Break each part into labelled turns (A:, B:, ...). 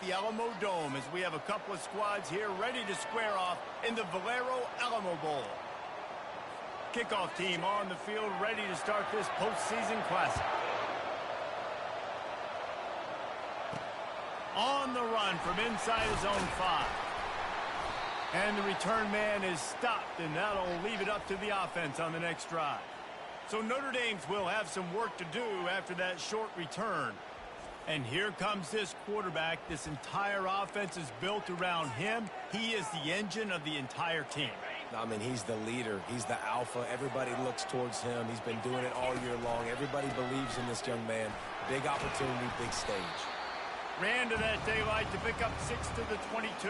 A: the Alamo Dome as we have a couple of squads here ready to square off in the Valero Alamo Bowl. Kickoff team on the field ready to start this postseason classic. On the run from inside his own 5. And the return man is stopped, and that'll leave it up to the offense on the next drive. So Notre Dame's will have some work to do after that short return. And here comes this quarterback. This entire offense is built around him. He is the engine of the entire team.
B: I mean, he's the leader. He's the alpha. Everybody looks towards him. He's been doing it all year long. Everybody believes in this young man. Big opportunity, big stage.
A: Ran to that daylight to pick up 6 to the 22.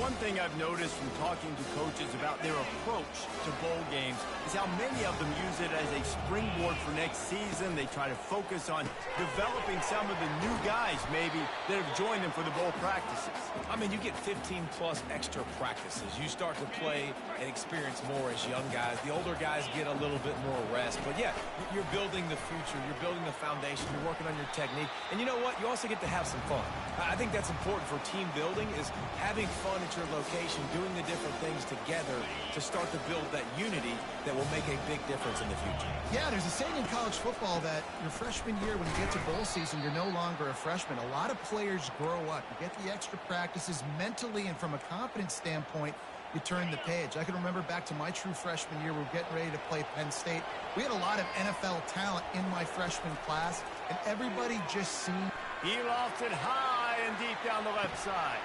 A: One thing I've noticed from talking to coaches about their approach to bowl games is how many of them use it as a springboard for next season. They try to focus on developing some of the new guys, maybe, that have joined them for the bowl practices.
B: I mean, you get 15-plus extra practices. You start to play and experience more as young guys. The older guys get a little bit more rest. But, yeah, you're building the future. You're building the foundation. You're working on your technique. And you know what? You also get to have some fun. I think that's important for team building, is having fun at your location, doing the different things together to start to build that unity that will make a big difference in the future.
C: Yeah, there's a saying in college football that your freshman year, when you get to bowl season, you're no longer a freshman. A lot of players grow up. You get the extra practices mentally, and from a confidence standpoint, you turn the page. I can remember back to my true freshman year, we were getting ready to play Penn State. We had a lot of NFL talent in my freshman class, and everybody just seemed...
A: He lofted high and deep down the left side.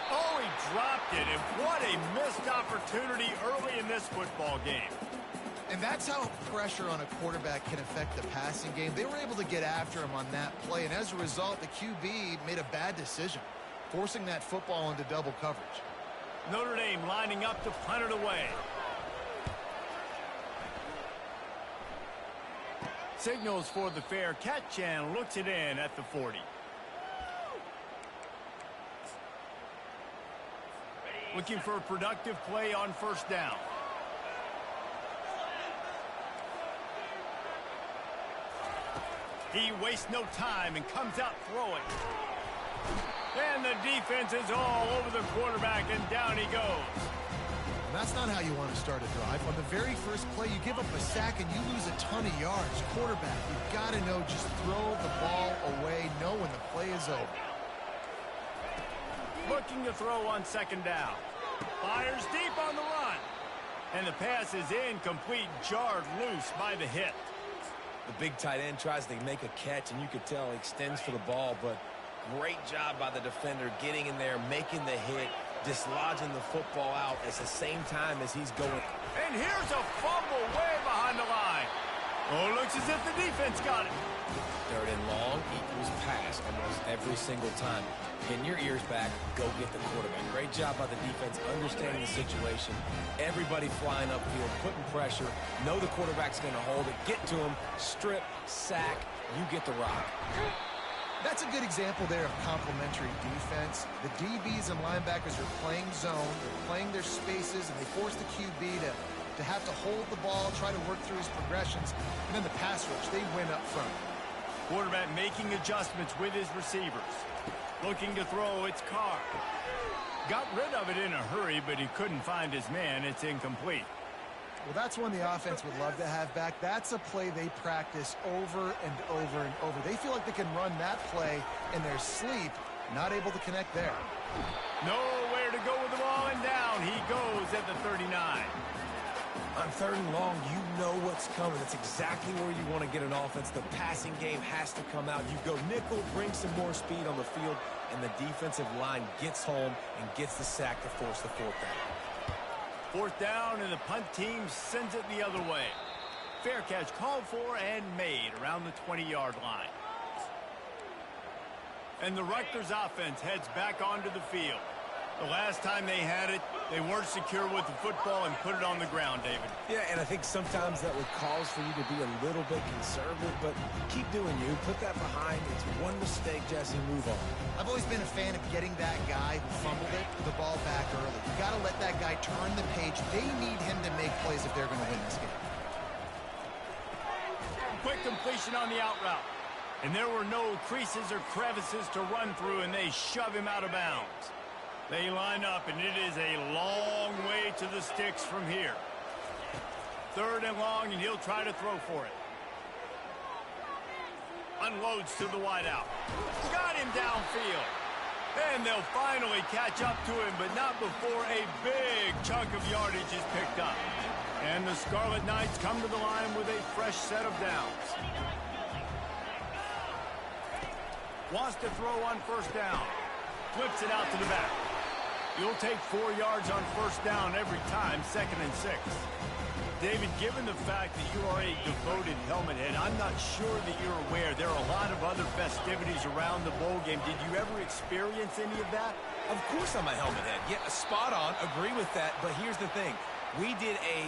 A: Oh, he dropped it, and what a missed opportunity early in this football game.
C: And that's how pressure on a quarterback can affect the passing game. They were able to get after him on that play, and as a result, the QB made a bad decision, forcing that football into double coverage.
A: Notre Dame lining up to punt it away. Signals for the fair catch and looks it in at the 40. Looking for a productive play on first down. He wastes no time and comes out throwing. And the defense is all over the quarterback, and down he goes.
C: That's not how you want to start a drive. On the very first play, you give up a sack and you lose a ton of yards. Quarterback, you've got to know, just throw the ball away, know when the play is over.
A: Looking to throw on second down. Fires deep on the run. And the pass is incomplete, jarred loose by the hit.
B: The big tight end tries to make a catch, and you could tell he extends for the ball, but great job by the defender getting in there, making the hit, dislodging the football out at the same time as he's going.
A: And here's a fumble way behind the line. Oh, looks as if the defense got it.
B: Third and long equals pass almost every single time. Pin your ears back, go get the quarterback. Great job by the defense, understanding the situation. Everybody flying upfield, putting pressure. Know the quarterback's going to hold it. Get to him, strip, sack, you get the rock.
C: That's a good example there of complementary defense. The DBs and linebackers are playing zone, they're playing their spaces, and they force the QB to have to hold the ball, try to work through his progressions, and then the pass rush, they win up front.
A: Quarterback making adjustments with his receivers. Looking to throw, it's Carr. Got rid of it in a hurry, but he couldn't find his man. It's incomplete.
C: Well, that's one the offense would love to have back. That's a play they practice over and over and over. They feel like they can run that play in their sleep, not able to connect there.
A: Nowhere to go with the ball, and down he goes at the 39.
B: On third and long, you know what's coming. It's exactly where you want to get an offense. The passing game has to come out. You go nickel, bring some more speed on the field, and the defensive line gets home and gets the sack to force the fourth down.
A: Fourth down, and the punt team sends it the other way. Fair catch called for and made around the 20-yard line. And the Rutgers offense heads back onto the field. The last time they had it, they weren't secure with the football and put it on the ground, David.
B: Yeah, and I think sometimes that would cause for you to be a little bit conservative, but keep doing you. Put that behind. It's one mistake, Jesse. Move on.
C: I've always been a fan of getting that guy who fumbled it, the ball back early. You got to let that guy turn the page. They need him to make plays if they're going to win this game.
A: Quick completion on the out route. And there were no creases or crevices to run through, and they shove him out of bounds. They line up, and it is a long way to the sticks from here. 3rd and long, and he'll try to throw for it. Unloads to the wideout. Got him downfield. And they'll finally catch up to him, but not before a big chunk of yardage is picked up. And the Scarlet Knights come to the line with a fresh set of downs. Wants to throw on 1st down. Flips it out to the back. You'll take 4 yards on 1st down every time, 2nd and 6. David, given the fact that you are a devoted helmet head, I'm not sure that you're aware there are a lot of other festivities around the bowl game. Did you ever experience any of that?
B: Of course I'm a helmet head. Yeah, spot on. Agree with that. But here's the thing. We did a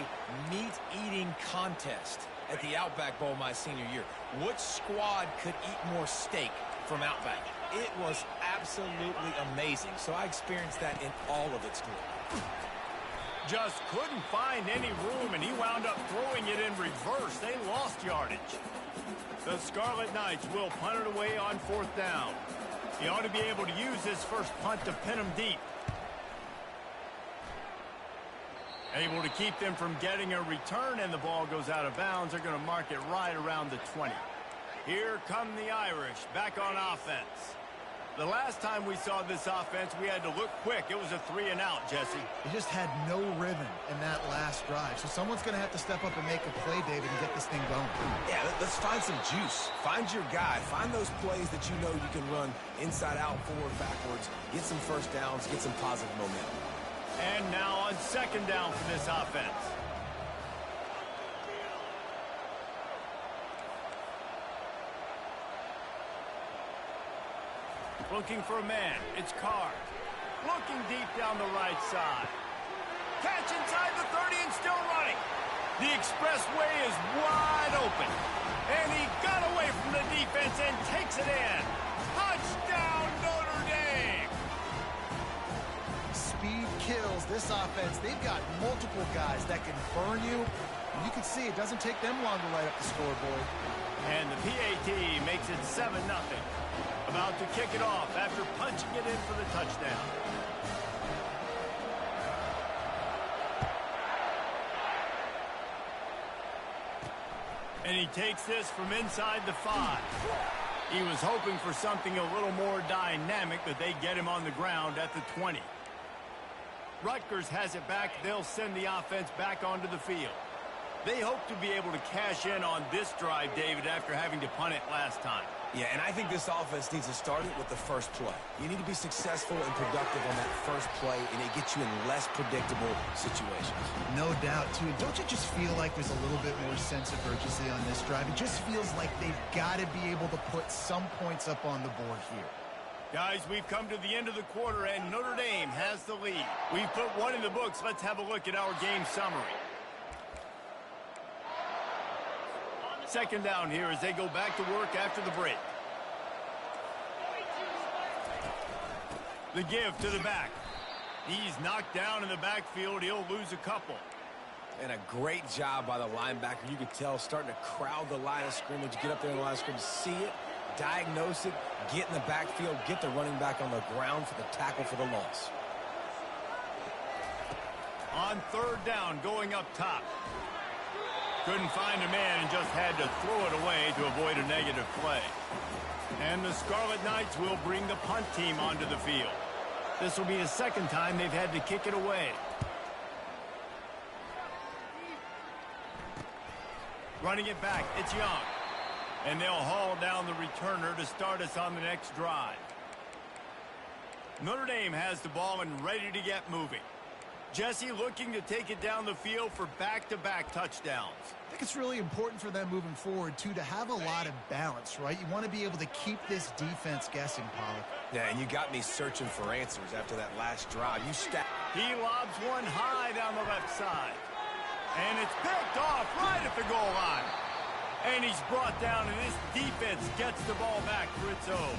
B: meat-eating contest at the Outback Bowl my senior year. Which squad could eat more steak from Outback? It was absolutely amazing. So I experienced that in all of its glory.
A: Just couldn't find any room, and he wound up throwing it in reverse. They lost yardage. The Scarlet Knights will punt it away on 4th down. He ought to be able to use this first punt to pin them deep. Able to keep them from getting a return, and the ball goes out of bounds. They're going to mark it right around the 20. Here come the Irish, back on offense. The last time we saw this offense, we had to look quick. It was a 3-and-out, Jesse.
C: They just had no rhythm in that last drive. So someone's going to have to step up and make a play, David, and get this thing going.
B: Yeah, let's find some juice. Find your guy. Find those plays that you know you can run inside out, forward, backwards. Get some 1st downs. Get some positive momentum.
A: And now on 2nd down for this offense. Looking for a man. It's Carr. Looking deep down the right side. Catch inside the 30 and still running. The expressway is wide open. And he got away from the defense and takes it in. Touchdown, Notre Dame!
C: Speed kills this offense. They've got multiple guys that can burn you. And you can see it doesn't take them long to light up the scoreboard.
A: And the PAT makes it 7-0. About to kick it off after punching it in for the touchdown. And he takes this from inside the 5. He was hoping for something a little more dynamic, but they get him on the ground at the 20. Rutgers has it back. They'll send the offense back onto the field. They hope to be able to cash in on this drive, David, after having to punt it last time.
B: Yeah, and I think this offense needs to start it with the first play. You need to be successful and productive on that first play, and it gets you in less predictable situations.
C: No doubt, too. Don't you just feel like there's a little bit more sense of urgency on this drive? It just feels like they've got to be able to put some points up on the board here.
A: Guys, we've come to the end of the quarter, and Notre Dame has the lead. We've put one in the books. Let's have a look at our game summary. 2nd down here as they go back to work after the break. The give to the back. He's knocked down in the backfield. He'll lose a couple.
B: And a great job by the linebacker. You could tell starting to crowd the line of scrimmage, get up there in the line of scrimmage, see it, diagnose it, get in the backfield, get the running back on the ground for the tackle for the loss.
A: On 3rd down, going up top. Couldn't find a man and just had to throw it away to avoid a negative play. And the Scarlet Knights will bring the punt team onto the field. This will be the 2nd time they've had to kick it away. Running it back, it's Young. And they'll haul down the returner to start us on the next drive. Notre Dame has the ball and ready to get moving. Jesse looking to take it down the field for back-to-back touchdowns.
C: I think it's really important for them moving forward, too, to have a lot of balance, right? You want to be able to keep this defense guessing, Pollock.
B: Yeah, and you got me searching for answers after that last drive.
A: He lobs one high down the left side. And it's picked off right at the goal line. And he's brought down, and this defense gets the ball back for its own.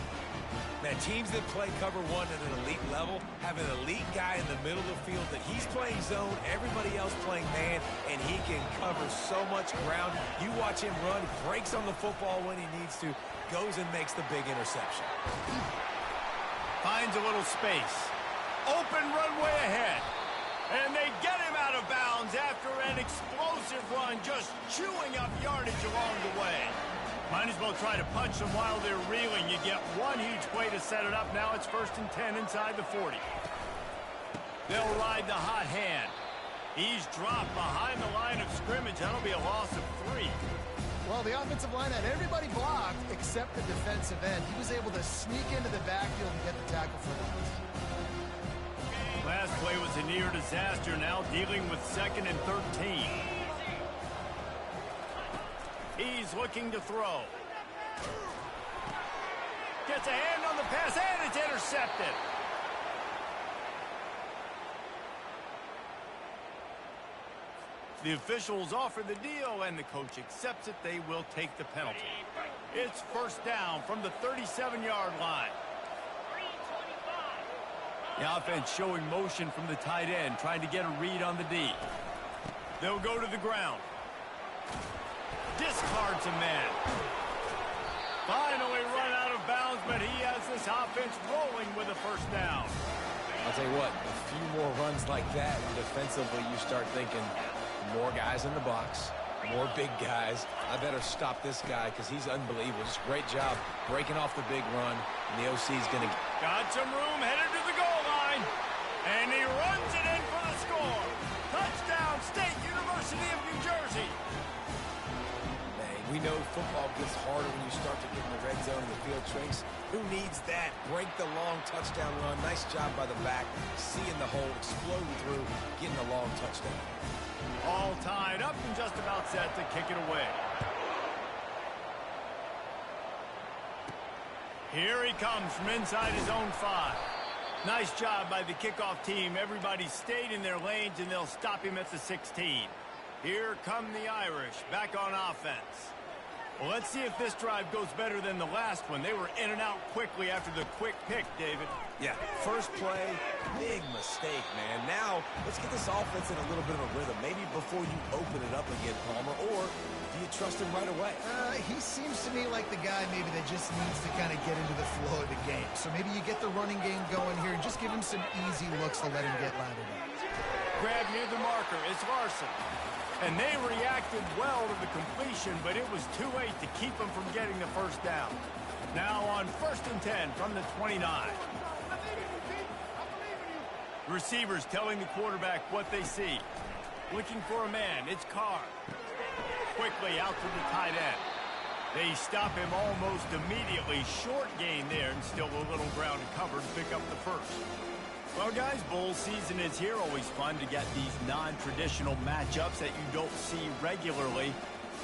B: Man, teams that play cover one at an elite level have an elite guy in the middle of the field that he's playing zone, everybody else playing man, and he can cover so much ground. You watch him run, breaks on the football when he needs to, goes and makes the big interception.
A: Finds a little space. Open runway ahead. And they get him out of bounds after an explosive run, just chewing up yardage along the way. Might as well try to punch them while they're reeling. You get one huge play to set it up. Now it's 1st and 10 inside the 40. They'll ride the hot hand. He's dropped behind the line of scrimmage. That'll be a loss of 3.
C: Well, the offensive line had everybody blocked except the defensive end. He was able to sneak into the backfield and get the tackle for loss.
A: Last play was a near disaster. Now dealing with 2nd and 13. He's looking to throw. Gets a hand on the pass, and it's intercepted. The officials offer the deal, and the coach accepts it. They will take the penalty. It's 1st down from the 37-yard line. The offense showing motion from the tight end, trying to get a read on the D. They'll go to the ground. Discards a man. Finally run out of bounds, but he has this offense rolling with a 1st down.
B: I'll tell you what, a few more runs like that, and defensively you start thinking more guys in the box, more big guys. I better stop this guy because he's unbelievable. Just great job breaking off the big run, and the OC's going to...
A: Got some room, headed to the goal line, and he runs it in for the score. Touchdown, State University of New Jersey.
B: Man, we know football gets harder when you start to get in the red zone and the field trace. Who needs that? Break the long touchdown run. Nice job by the back, seeing the hole, exploding through, getting a long touchdown.
A: All tied up and just about set to kick it away. Here he comes from inside his own 5. Nice job by the kickoff team. Everybody stayed in their lanes, and they'll stop him at the 16. Here come the Irish back on offense. Well, let's see if this drive goes better than the last one. They were in and out quickly after the quick pick, David.
B: Yeah, first play, big mistake, man. Now, let's get this offense in a little bit of a rhythm. Maybe before you open it up again, Palmer, or do you trust him right away?
C: He seems to me like the guy maybe that just needs to kind of get into the flow of the game. So maybe you get the running game going here and just give him some easy looks to let him get lathered up.
A: Grab near the marker. It's Larson. And they reacted well to the completion, but it was too late to keep them from getting the 1st down. Now on 1st and 10 from the 29. Receivers telling the quarterback what they see. Looking for a man. It's Carr. Quickly out to the tight end. They stop him almost immediately. Short gain there, and still a little ground to cover to pick up the 1st. Well, guys, bowl season is here. Always fun to get these non-traditional matchups that you don't see regularly.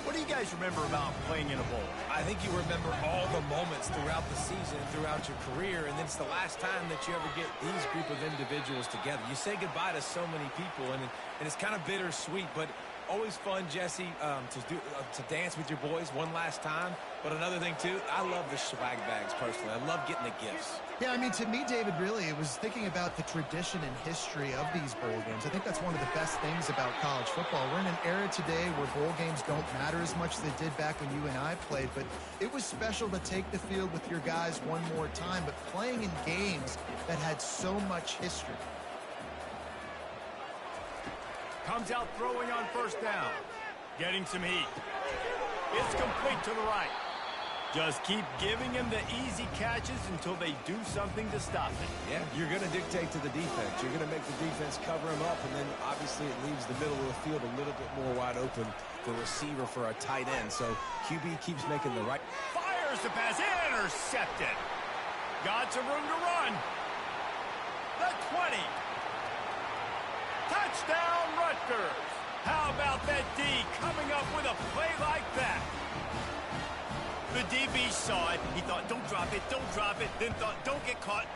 A: What do you guys remember about playing in a bowl?
B: I think you remember all the moments throughout the season, throughout your career, and it's the last time that you ever get these group of individuals together. You say goodbye to so many people, and it's kind of bittersweet, but always fun, Jesse, to dance with your boys one last time. But another thing, too, I love the swag bags, personally. I love getting the gifts.
C: Yeah, I mean, to me, David, really, it was thinking about the tradition and history of these bowl games. I think that's one of the best things about college football. We're in an era today where bowl games don't matter as much as they did back when you and I played, but it was special to take the field with your guys one more time, but playing in games that had so much history.
A: Comes out throwing on 1st down. Getting some heat. It's complete to the right. Just keep giving him the easy catches until they do something to stop it.
B: Yeah, you're going to dictate to the defense. You're going to make the defense cover him up, and then obviously it leaves the middle of the field a little bit more wide open for receiver for a tight end. So QB keeps making the right.
A: Fires the pass. Intercepted. Got some room to run. The 20. Touchdown, Rutgers. How about that D coming up with a play like that? The DB saw it. He thought, don't drop it, then thought, don't get caught,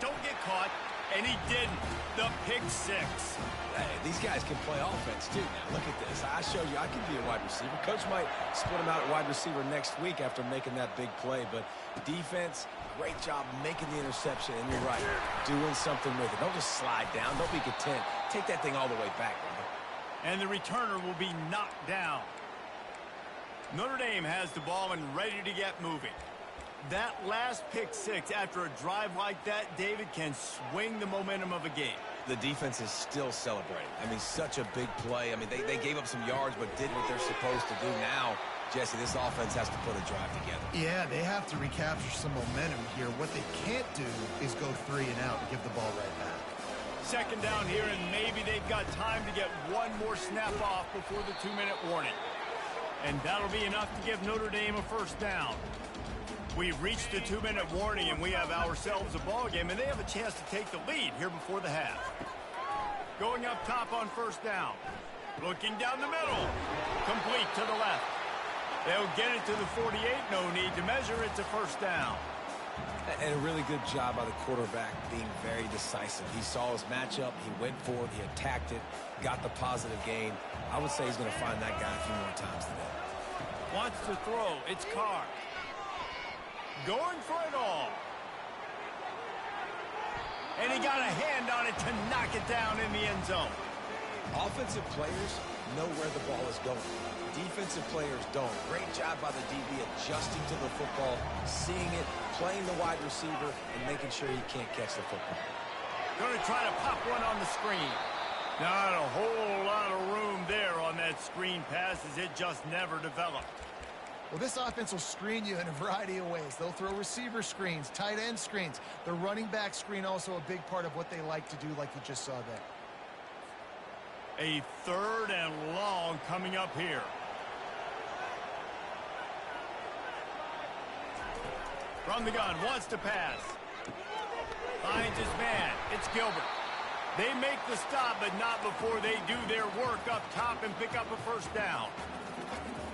A: And he didn't. The pick six.
B: Hey, these guys can play offense, too. Now, look at this. I showed you I can be a wide receiver. Coach might split him out at wide receiver next week after making that big play. But defense, great job making the interception. And you're right, doing something with it. Don't just slide down. Don't be content. Take that thing all the way back, man.
A: And the returner will be knocked down. Notre Dame has the ball and ready to get moving. That last pick six after a drive like that, David, can swing the momentum of a game.
B: The defense is still celebrating. I mean, such a big play. I mean, they gave up some yards but did what they're supposed to do. Now, Jesse, this offense has to put a drive together.
C: Yeah, they have to recapture some momentum here. What they can't do is go 3 and out and give the ball right back.
A: Second down here, and maybe they've got time to get one more snap off before the 2-minute warning. And that'll be enough to give Notre Dame a first down. We've reached the 2-minute warning, and we have ourselves a ball game, and they have a chance to take the lead here before the half. Going up top on first down. Looking down the middle. Complete to the left. They'll get it to the 48. No need to measure. It's a first down.
B: And a really good job by the quarterback being very decisive. He saw his matchup. He went for it. He attacked it. Got the positive gain. I would say he's going to find that guy a few more times today.
A: Wants to throw. It's Carr. Going for it all. And he got a hand on it to knock it down in the end zone.
B: Offensive players know where the ball is going. Defensive players don't. Great job by the DB adjusting to the football, seeing it, playing the wide receiver, and making sure he can't catch the football.
A: Going to try to pop one on the screen. Not a whole lot of room there on that screen pass as it just never developed.
C: Well, this offense will screen you in a variety of ways. They'll throw receiver screens, tight end screens. The running back screen also a big part of what they like to do, like you just saw there.
A: A 3rd and long coming up here. From the gun, wants to pass. Finds his man. It's Gilbert. They make the stop, but not before they do their work up top and pick up a first down.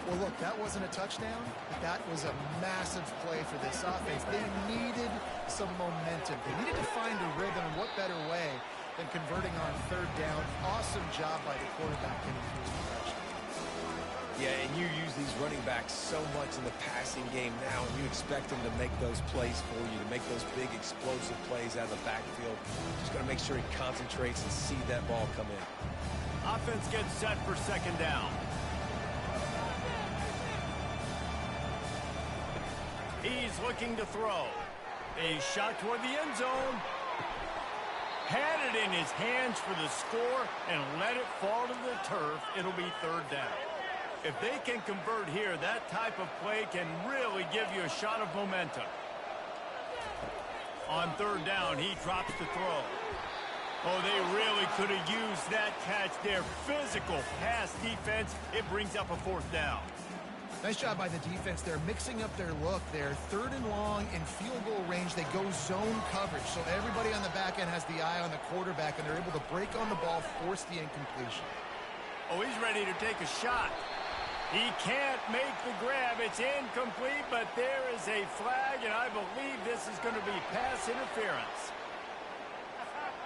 C: Well, look, that wasn't a touchdown, but that was a massive play for this offense. They needed some momentum. They needed to find a rhythm, and what better way than converting on 3rd down. Awesome job by the quarterback getting through his progression.
B: Yeah, and you use these running backs so much in the passing game now, and you expect them to make those plays for you, to make those big explosive plays out of the backfield. Just got to make sure he concentrates and see that ball come in.
A: Offense gets set for 2nd down. He's looking to throw. A shot toward the end zone. Had it in his hands for the score and let it fall to the turf. It'll be 3rd down. If they can convert here, that type of play can really give you a shot of momentum. On 3rd down, he drops to throw. Oh, they really could have used that catch there. Physical pass defense. It brings up a 4th down.
C: Nice job by the defense. They're mixing up their look. They're 3rd and long in field goal range. They go zone coverage. So everybody on the back end has the eye on the quarterback, and they're able to break on the ball, force the incompletion.
A: Oh, he's ready to take a shot. He can't make the grab. It's incomplete, but there is a flag, and I believe this is going to be pass interference.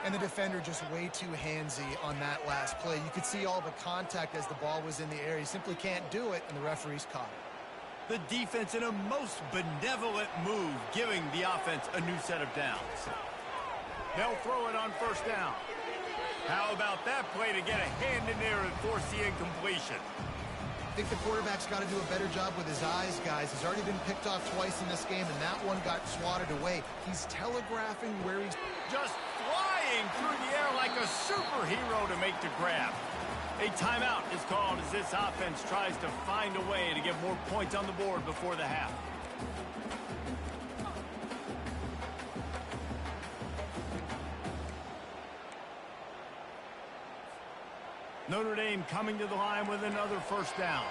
C: And the defender just way too handsy on that last play. You could see all the contact as the ball was in the air. He simply can't do it, and the referee's caught it.
A: The defense in a most benevolent move, giving the offense a new set of downs. They'll throw it on 1st down. How about that play to get a hand in there and force the incompletion?
C: I think the quarterback's got to do a better job with his eyes, guys. He's already been picked off twice in this game, and that one got swatted away. He's telegraphing where he's
A: just flying through the air like a superhero to make the grab. A timeout is called as this offense tries to find a way to get more points on the board before the half. Notre Dame coming to the line with another 1st down.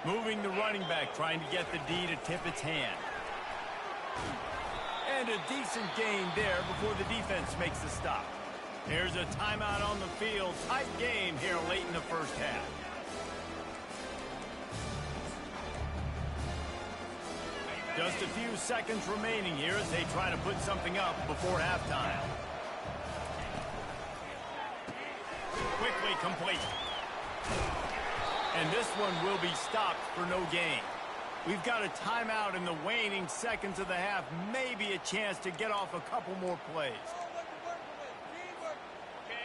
A: Moving the running back, trying to get the D to tip its hand. And a decent gain there before the defense makes the stop. Here's a timeout on the field. Tight game here late in the 1st half. Just a few seconds remaining here as they try to put something up before halftime. Quickly complete. And this one will be stopped for no gain. We've got a timeout in the waning seconds of the half. Maybe a chance to get off a couple more plays.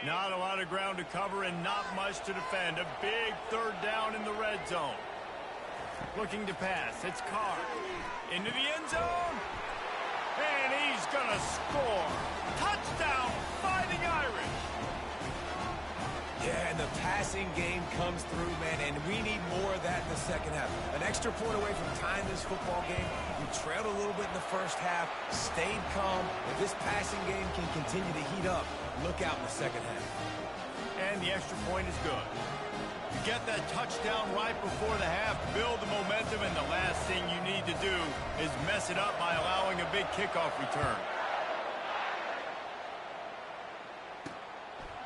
A: Not a lot of ground to cover and not much to defend. A big third down in the red zone. Looking to pass. It's Carr. Into the end zone. And he's going to score. Touchdown, Fighting Irish.
B: Yeah, and the passing game comes through, man, and we need more of that in the second half. An extra point away from tying this football game. We trailed a little bit in the first half, stayed calm. If this passing game can continue to heat up, look out in the second half.
A: And the extra point is good. You get that touchdown right before the half, build the momentum, and the last thing you need to do is mess it up by allowing a big kickoff return.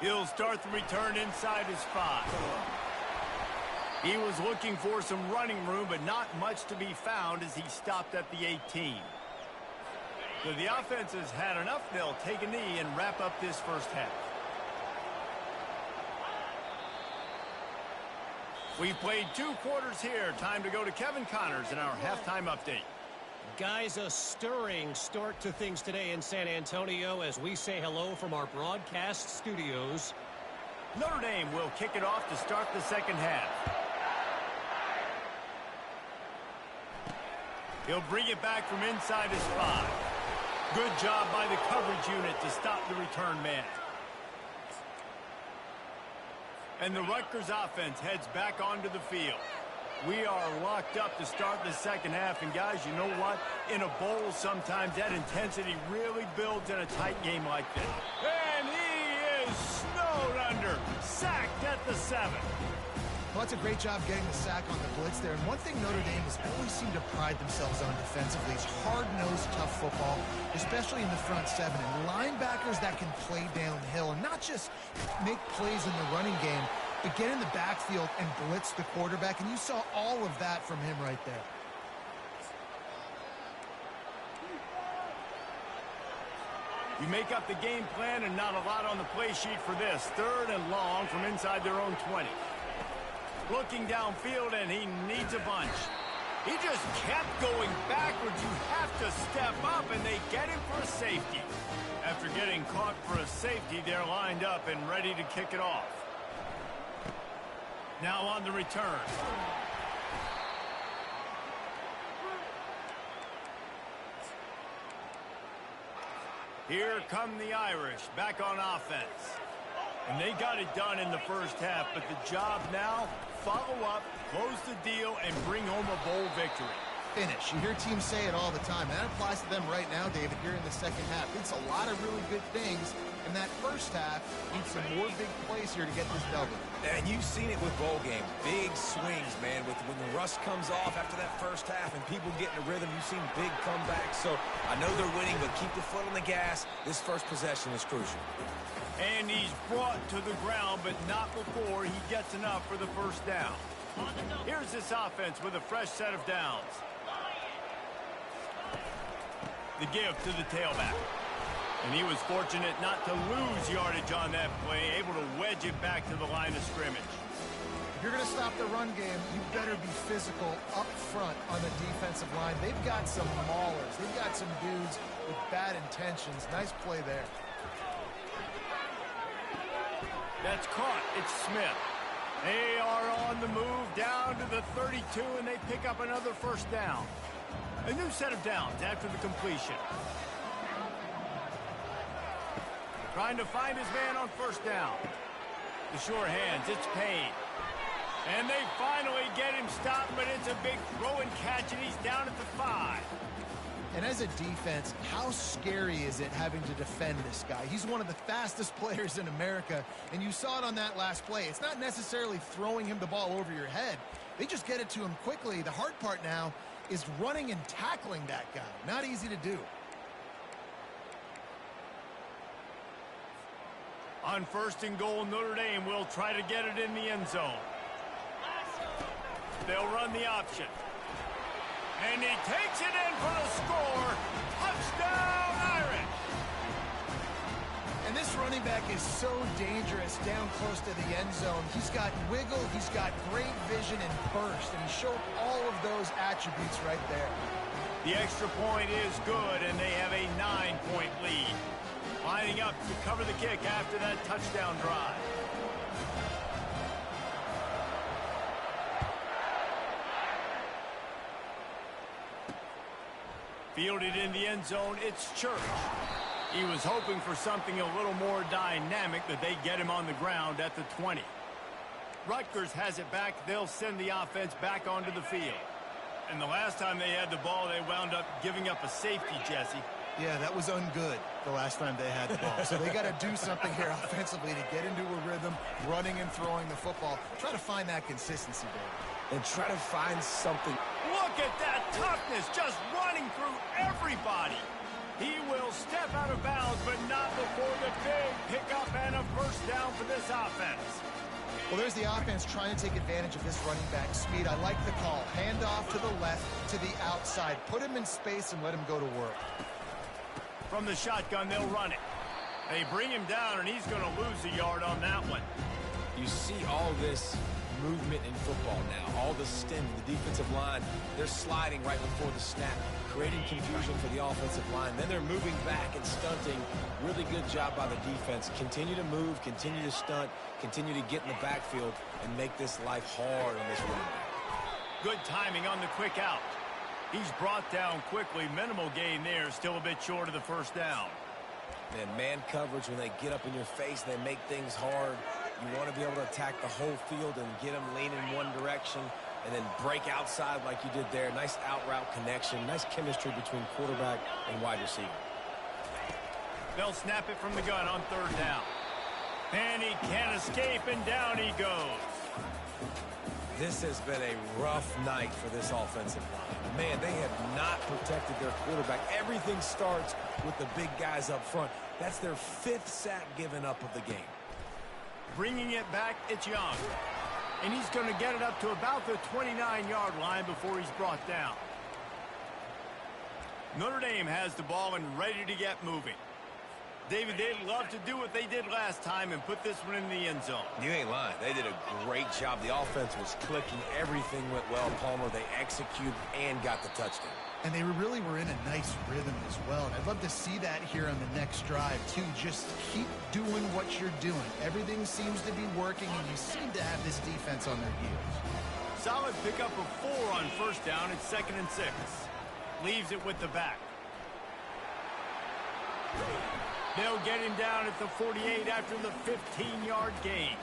A: He'll start the return inside his 5. He was looking for some running room, but not much to be found as he stopped at the 18. So the offense has had enough. They'll take a knee and wrap up this first half. We've played 2 quarters here. Time to go to Kevin Connors in our halftime update.
D: Guys, a stirring start to things today in San Antonio as we say hello from our broadcast studios.
A: Notre Dame will kick it off to start the second half. He'll bring it back from inside his 5. Good job by the coverage unit to stop the return man. And the Rutgers offense heads back onto the field. We are locked up to start the second half. And, guys, you know what? In a bowl, sometimes that intensity really builds in a tight game like this. And he is snowed under. Sacked at the 7.
C: Well, that's a great job getting the sack on the blitz there. And one thing Notre Dame has always seemed to pride themselves on defensively is hard-nosed, tough football, especially in the front 7. And linebackers that can play downhill and not just make plays in the running game, but get in the backfield and blitz the quarterback. And you saw all of that from him right there.
A: You make up the game plan and not a lot on the play sheet for this. 3rd and long from inside their own 20. Looking downfield, and he needs a bunch. He just kept going backwards. You have to step up, and they get him for a safety. After getting caught for a safety, they're lined up and ready to kick it off. Now on the return. Here come the Irish back on offense. And they got it done in the first half, but the job now, follow up, close the deal, and bring home a bowl victory.
C: Finish. You hear teams say it all the time. And that applies to them right now, David, here in the second half. It's a lot of really good things. And that first half needs some more big plays here to get this W.
B: And you've seen it with bowl game. Big swings, man. When the rust comes off after that first half and people get in a rhythm, you've seen big comebacks. So I know they're winning, but keep the foot on the gas. This first possession is crucial.
A: And he's brought to the ground, but not before he gets enough for the first down. Here's this offense with a fresh set of downs. The give to the tailback. And he was fortunate not to lose yardage on that play, able to wedge it back to the line of scrimmage.
C: If you're going to stop the run game, you better be physical up front on the defensive line. They've got some maulers. They've got some dudes with bad intentions. Nice play there.
A: That's caught. It's Smith. They are on the move down to the 32, and they pick up another first down. A new set of downs after the completion. Trying to find his man on first down. The sure hands, it's Payne. And they finally get him stopped, but it's a big throw and catch, and he's down at the 5.
C: And as a defense, how scary is it having to defend this guy? He's one of the fastest players in America, and you saw it on that last play. It's not necessarily throwing him the ball over your head. They just get it to him quickly. The hard part now is running and tackling that guy. Not easy to do.
A: On 1st and goal, Notre Dame will try to get it in the end zone. They'll run the option. And he takes it in for the score. Touchdown,
C: running back is so dangerous down close to the end zone. He's got wiggle, he's got great vision and burst, and he showed all of those attributes right there.
A: The extra point is good, and they have a 9-point lead. Lining up to cover the kick after that touchdown drive. Fielded in the end zone, it's Church. He was hoping for something a little more dynamic, but they get him on the ground at the 20. Rutgers has it back. They'll send the offense back onto the field. And the last time they had the ball, they wound up giving up a safety, Jesse.
C: Yeah, that was ungood the last time they had the ball. So they got to do something here offensively to get into a rhythm, running and throwing the football. Try to find that consistency, David.
B: And try to find something.
A: Look at that toughness, just running through everybody. He will step out of bounds, but not before the big pickup and a first down for this offense.
C: Well, there's the offense trying to take advantage of this running back speed. I like the call. Hand off to the left, to the outside. Put him in space and let him go to work.
A: From the shotgun, they'll run it. They bring him down, and he's going to lose a yard on that one.
B: You see all this movement in football now. All the stem, the defensive line, they're sliding right before the snap, creating confusion for the offensive line. Then they're moving back and stunting. Really good job by the defense. Continue to move, continue to stunt, continue to get in the backfield, and make this life hard on this running back.
A: Good timing on the quick out. He's brought down quickly. Minimal gain there, still a bit short of the first down.
B: Man coverage, when they get up in your face, they make things hard. You want to be able to attack the whole field and get them leaning one direction and then break outside like you did there. Nice out route connection. Nice chemistry between quarterback and wide receiver.
A: They'll snap it from the gun on third down. And he can't escape, and down he goes.
B: This has been a rough night for this offensive line. Man, they have not protected their quarterback. Everything starts with the big guys up front. That's their 5th sack given up of the game.
A: Bringing it back, it's Young. And he's going to get it up to about the 29-yard line before he's brought down. Notre Dame has the ball and ready to get moving. David, they'd love to do what they did last time and put this one in the end zone.
B: You ain't lying. They did a great job. The offense was clicking. Everything went well. Palmer, they executed and got the touchdown.
C: And they really were in a nice rhythm as well. And I'd love to see that here on the next drive, too. Just keep doing what you're doing. Everything seems to be working, and you seem to have this defense on their heels.
A: Solid pickup of 4 on first down. It's 2nd and 6. Leaves it with the back. They'll get him down at the 48 after the 15-yard gain.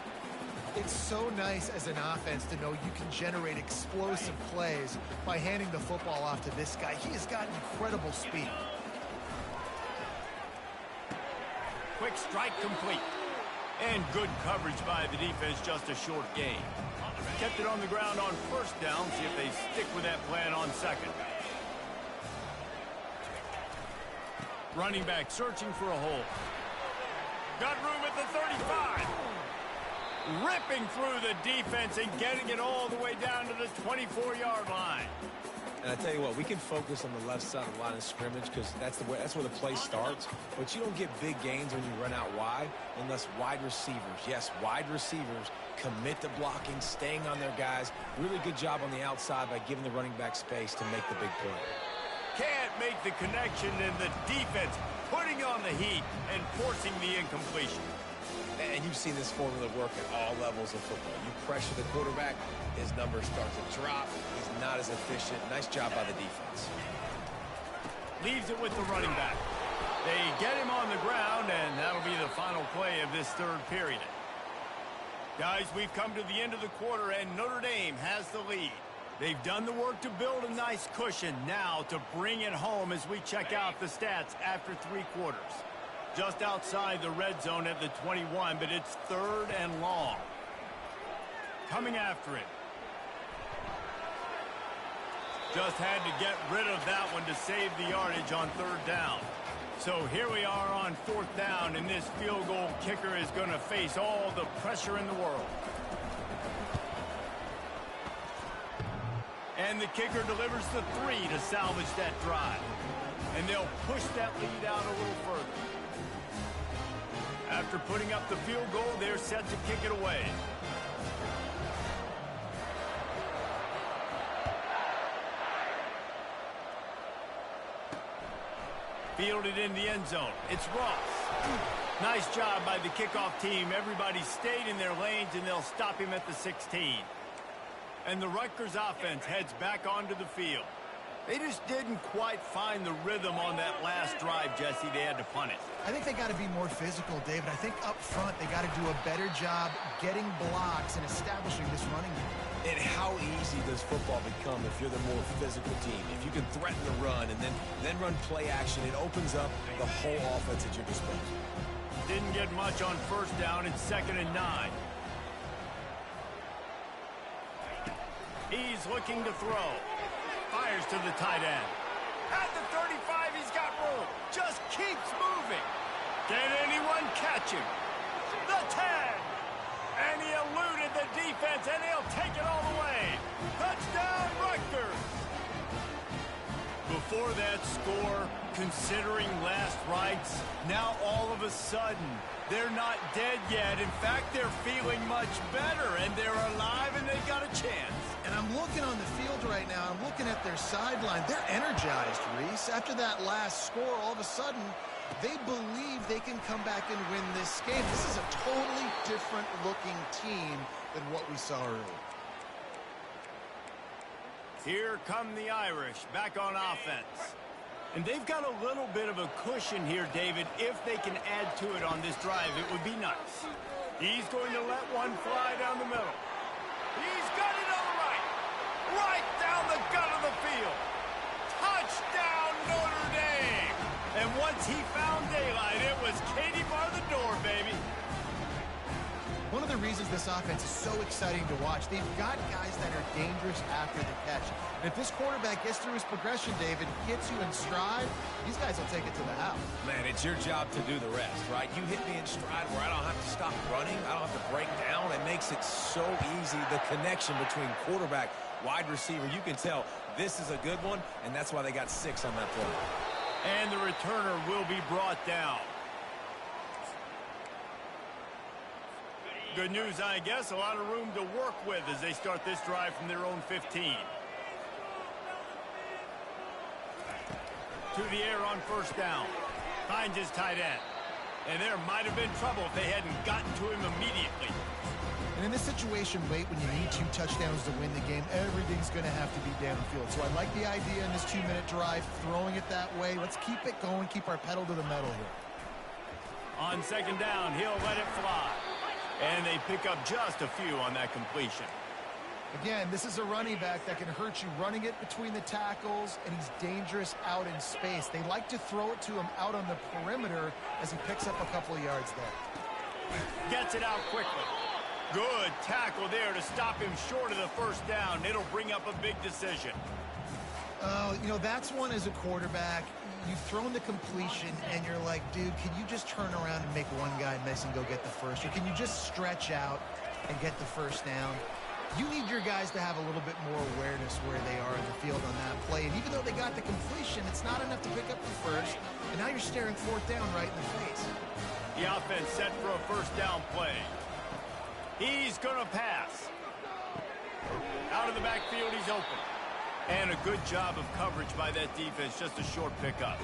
C: It's so nice as an offense to know you can generate explosive plays by handing the football off to this guy. He has got incredible speed.
A: Quick strike complete. And good coverage by the defense, just a short gain. Kept it on the ground on first down. See if they stick with that plan on second. Running back searching for a hole. Got room at the 35. Ripping through the defense and getting it all the way down to the 24-yard line.
B: And I tell you what, we can focus on the left side of the line of scrimmage because that's where the play starts. But you don't get big gains when you run out wide unless wide receivers, yes, wide receivers, commit to blocking, staying on their guys. Really good job on the outside by giving the running back space to make the big play.
A: Can't make the connection, and the defense putting on the heat and forcing the incompletion.
B: And you've seen this formula work at all levels of football. You pressure the quarterback, his numbers start to drop. He's not as efficient. Nice job by the defense.
A: Leaves it with the running back. They get him on the ground, and that'll be the final play of this third period. Guys, we've come to the end of the quarter, and Notre Dame has the lead. They've done the work to build a nice cushion. Now to bring it home as we check out the stats after 3 quarters. Just outside the red zone at the 21, but it's 3rd and long. Coming after it. Just had to get rid of that one to save the yardage on 3rd down. So here we are on 4th down, and this field goal kicker is going to face all the pressure in the world. And the kicker delivers the 3 to salvage that drive. And they'll push that lead out a little further. After After putting up the field goal, they're set to kick it away. Fielded in the end zone. It's Ross. Nice job by the kickoff team. Everybody stayed in their lanes, and they'll stop him at the 16. And the Rutgers offense heads back onto the field. They just didn't quite find the rhythm on that last drive, Jesse. They had to punt it.
C: I think they got to be more physical, David. I think up front they got to do a better job getting blocks and establishing this running game.
B: And how easy does football become if you're the more physical team? If you can threaten the run and then run play action, it opens up the whole offense at your disposal.
A: Didn't get much on first down. It's 2nd and 9. He's looking to throw. Fires to the tight end. At the 35, he's got room. Just keeps moving. Can anyone catch him? The 10. And he eluded the defense, and he'll take it all the way. Touchdown, Rutgers. Before that score, considering last rites, now all of a sudden, they're not dead yet. In fact, they're feeling much better, and they're alive, and they got a chance.
C: And I'm looking on the field right now. I'm looking at their sideline. They're energized, Reese. After that last score, all of a sudden, they believe they can come back and win this game. This is a totally different-looking team than what we saw earlier.
A: Here come the Irish back on offense. And they've got a little bit of a cushion here, David. If they can add to it on this drive, it would be nice. He's going to let one fly down the middle. He's got it on the right. Right down the gut of the field. Touchdown, Notre Dame. And once he found daylight, it was Katie bar the door, baby.
C: One of the reasons this offense is so exciting to watch, they've got guys that are dangerous after the catch. And if this quarterback gets through his progression, David, gets you in stride, these guys will take it to the house.
B: Man, it's your job to do the rest, right? You hit me in stride where I don't have to stop running. I don't have to break down. It makes it so easy, the connection between quarterback, wide receiver. You can tell this is a good one, and that's why they got 6 on that play.
A: And the returner will be brought down. Good news, I guess. A lot of room to work with as they start this drive from their own 15. To the air on first down. Finds his tight end. And there might have been trouble if they hadn't gotten to him immediately.
C: And in this situation, late when you need 2 touchdowns to win the game, everything's going to have to be downfield. So I like the idea in this 2-minute drive, throwing it that way. Let's keep it going, keep our pedal to the metal here.
A: On second down, he'll let it fly. And they pick up just a few on that completion.
C: Again, this is a running back that can hurt you running it between the tackles, and he's dangerous out in space. They like to throw it to him out on the perimeter as he picks up a couple of yards there.
A: Gets it out quickly. Good tackle there to stop him short of the first down. It'll bring up a big decision.
C: You know, that's one as a quarterback. You've thrown the completion, and you're like, dude, can you just turn around and make one guy miss and go get the first? Or can you just stretch out and get the first down? You need your guys to have a little bit more awareness where they are in the field on that play. And even though they got the completion, it's not enough to pick up the first. And now you're staring 4th down right in the face.
A: The offense set for a first down play. He's going to pass. Out of the backfield, he's open. And a good job of coverage by that defense, just a short pickup.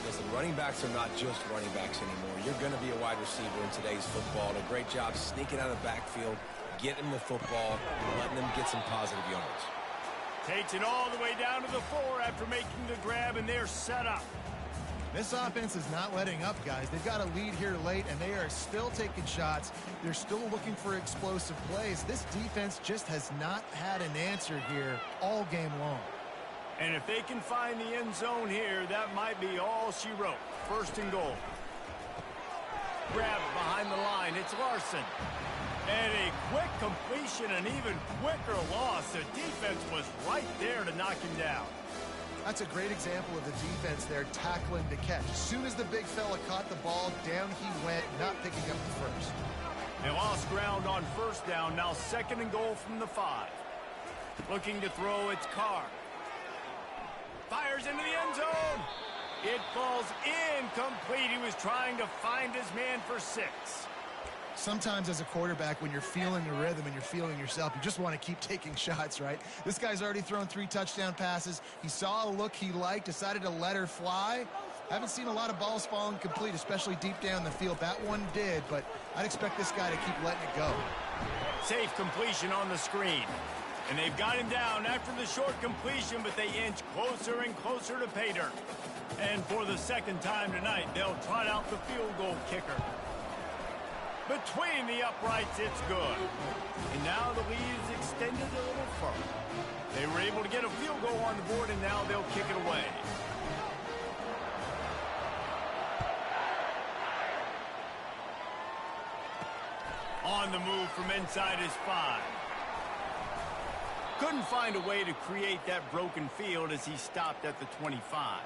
B: Listen, running backs are not just running backs anymore. You're going to be a wide receiver in today's football. And a great job sneaking out of the backfield, getting the football, and letting them get some positive yards.
A: Takes it all the way down to the 4 after making the grab, and they're set up.
C: This offense is not letting up, guys. They've got a lead here late, and they are still taking shots. They're still looking for explosive plays. This defense just has not had an answer here all game long.
A: And if they can find the end zone here, that might be all she wrote. 1st and goal. Grab behind the line. It's Larson. And a quick completion, an even quicker loss. The defense was right there to knock him down.
C: That's a great example of the defense there tackling to catch. As soon as the big fella caught the ball, down he went, not picking up the first.
A: They lost ground on first down. Now 2nd and goal from the 5. Looking to throw, it's Carr. Fires into the end zone. It falls incomplete. He was trying to find his man for 6.
C: Sometimes as a quarterback, when you're feeling the rhythm and you're feeling yourself, you just want to keep taking shots, right? This guy's already thrown 3 touchdown passes. He saw a look he liked, decided to let her fly. Haven't seen a lot of balls falling complete, especially deep down the field. That one did, but I'd expect this guy to keep letting it go.
A: Safe completion on the screen. And they've got him down after the short completion, but they inch closer and closer to pay dirt. And for the second time tonight, they'll trot out the field goal kicker. Between the uprights, it's good. And now the lead is extended a little further. They were able to get a field goal on the board, and now they'll kick it away. On the move from inside his 5. Couldn't find a way to create that broken field as he stopped at the 25.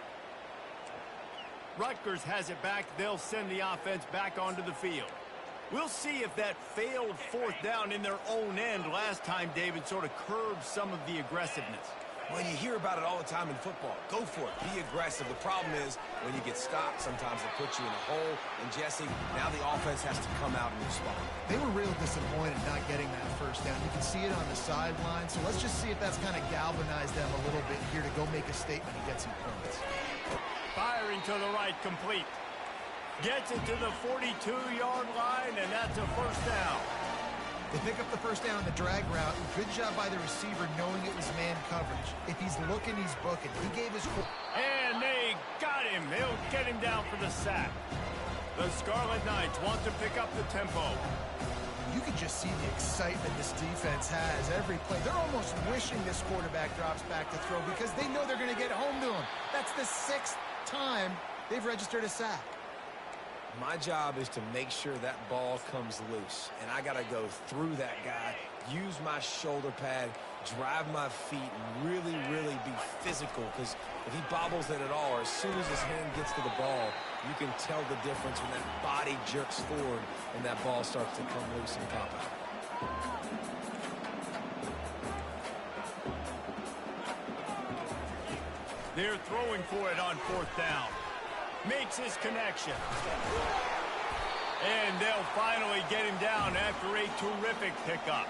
A: Rutgers has it back. They'll send the offense back onto the field. We'll see if that failed 4th down in their own end last time, David, sort of curbed some of the aggressiveness.
B: Well, you hear about it all the time in football. Go for it. Be aggressive. The problem is when you get stopped, sometimes they put you in a hole. And, Jesse, now the offense has to come out and respond.
C: They were real disappointed not getting that 1st down. You can see it on the sideline. So let's just see if that's kind of galvanized them a little bit here to go make a statement and get some points.
A: Firing to the right, complete. Gets it to the 42-yard line, and that's a 1st down.
C: They pick up the 1st down on the drag route. Good job by the receiver knowing it was man coverage. If he's looking, he's booking. He gave his...
A: And they got him. They'll get him down for the sack. The Scarlet Knights want to pick up the tempo.
C: You can just see the excitement this defense has every play. They're almost wishing this quarterback drops back to throw because they know they're going to get home to him. That's the 6th time they've registered a sack.
B: My job is to make sure that ball comes loose, and I got to go through that guy, use my shoulder pad, drive my feet, and really, really be physical, because if he bobbles it at all, or as soon as his hand gets to the ball, you can tell the difference when that body jerks forward and that ball starts to come loose and pop out.
A: They're throwing for it on 4th down. Makes his connection. And they'll finally get him down after a terrific pickup.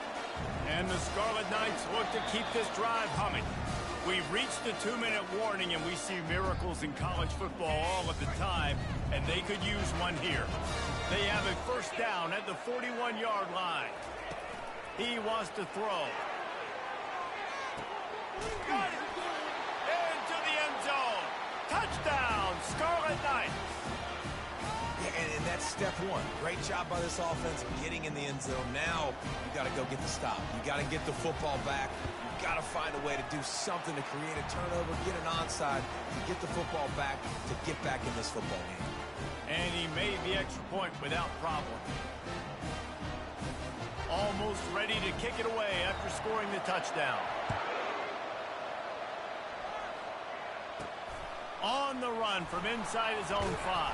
A: And the Scarlet Knights look to keep this drive humming. We've reached the 2-minute warning, and we see miracles in college football all of the time, and they could use one here. They have a 1st down at the 41-yard line. He wants to throw. Got it! Into the end zone. Touchdown, Scarlet Knights.
B: Yeah, and that's step 1. Great job by this offense of getting in the end zone. Now you got to go get the stop. You got to get the football back. You got to find a way to do something to create a turnover, get an onside, to get the football back, to get back in this football game.
A: And he made the extra point without problem. Almost ready to kick it away after scoring the touchdown. On the run from inside his own 5.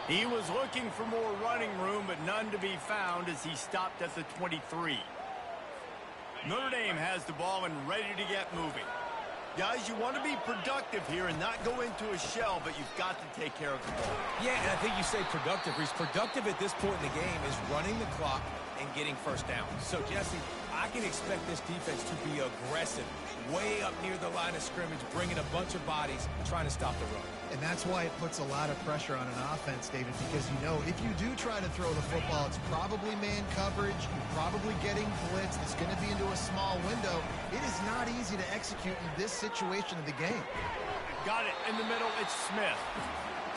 A: He was looking for more running room, but none to be found as he stopped at the 23. Notre Dame has the ball and ready to get moving. Guys, you want to be productive here and not go into a shell, but you've got to take care of the ball.
B: Yeah, and I think you say productive. He's productive at this point in the game is running the clock and getting 1st down. So, Jesse, I can expect this defense to be aggressive, way up near the line of scrimmage, bringing a bunch of bodies, trying to stop the run.
C: And that's why it puts a lot of pressure on an offense, David, because you know if you do try to throw the football, it's probably man coverage, you're probably getting blitzed, it's going to be into a small window. It is not easy to execute in this situation of the game.
A: Got it in the middle, it's Smith.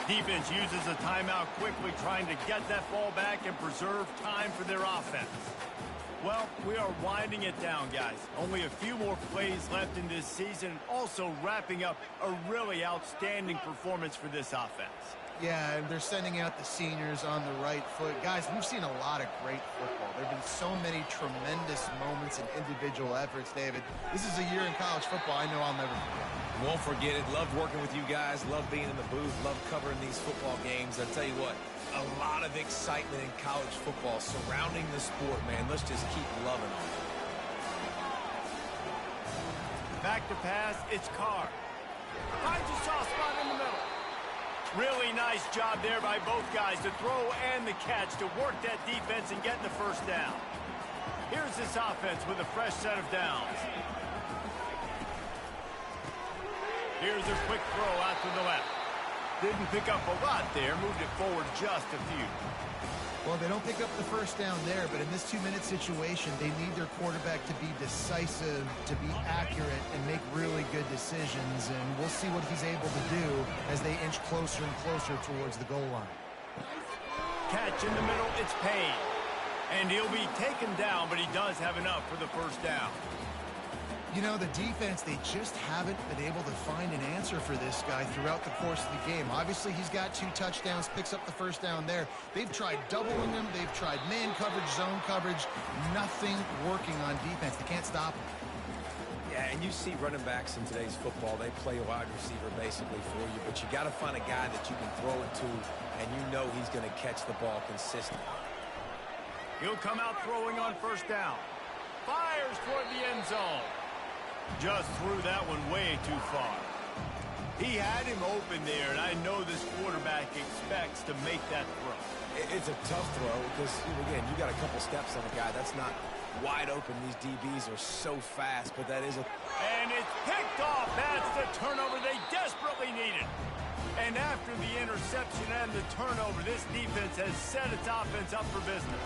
A: Defense uses a timeout quickly, trying to get that ball back and preserve time for their offense. Well, we are winding it down, guys. Only a few more plays left in this season. Also wrapping up a really outstanding performance for this offense.
C: Yeah, and they're sending out the seniors on the right foot. Guys, we've seen a lot of great football. There have been so many tremendous moments and individual efforts, David. This is a year in college football I know I'll never forget.
B: Won't forget it. Love working with you guys. Love being in the booth. Love covering these football games. I'll tell you what, a lot of excitement in college football surrounding the sport, man. Let's just keep loving it.
A: Back to pass, it's Carr. Finds a soft spot in the middle. Really nice job there by both guys to throw and the catch to work that defense and get the first down. Here's this offense with a fresh set of downs. Here's a quick throw out to the left. Didn't pick up a lot there, moved it forward just a few.
C: Well, they don't pick up the first down there, but in this 2-minute situation, they need their quarterback to be decisive, to be accurate, and make really good decisions. And we'll see what he's able to do as they inch closer and closer towards the goal line.
A: Catch in the middle, it's Payne. And he'll be taken down, but he does have enough for the first down.
C: You know, the defense, they just haven't been able to find an answer for this guy throughout the course of the game. Obviously, he's got 2 touchdowns, picks up the first down there. They've tried doubling him. They've tried man coverage, zone coverage. Nothing working on defense. They can't stop him.
B: Yeah, and you see running backs in today's football, they play a wide receiver basically for you, but you got to find a guy that you can throw it to, and you know he's going to catch the ball consistently.
A: He'll come out throwing on first down. Fires toward the end zone. Just threw that one way too far. He had him open there, and I know this quarterback expects to make that throw.
B: It's a tough throw because, again, you got a couple steps on the guy. That's not wide open. These DBs are so fast, but that is a...
A: And it's picked off. That's the turnover they desperately needed. And after the interception and the turnover, this defense has set its offense up for business.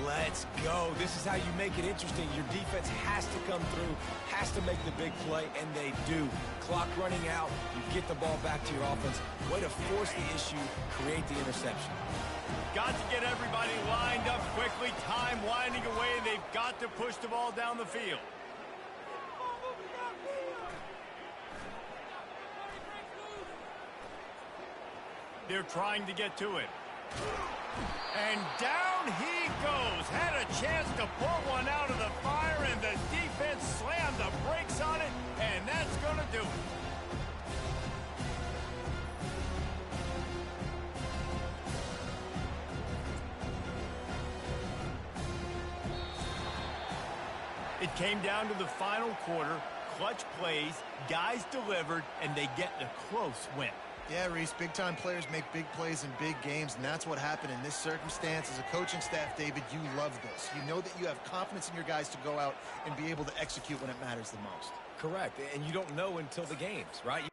B: Let's go. This is how you make it interesting. Your defense has to come through, has to make the big play, and they do. Clock running out, you get the ball back to your offense. Way to force the issue, create the interception.
A: Got to get everybody lined up quickly. Time winding away. They've got to push the ball down the field. They're trying to get to it. And down he goes. Had a chance to pull one out of the fire, and the defense slammed the brakes on it, and that's going to do it. It came down to the final quarter. Clutch plays, guys delivered, and they get the close win.
C: Yeah, Reese, big-time players make big plays in big games, and that's what happened in this circumstance. As a coaching staff, David, you love this. You know that you have confidence in your guys to go out and be able to execute when it matters the most.
B: Correct, and you don't know until the games, right?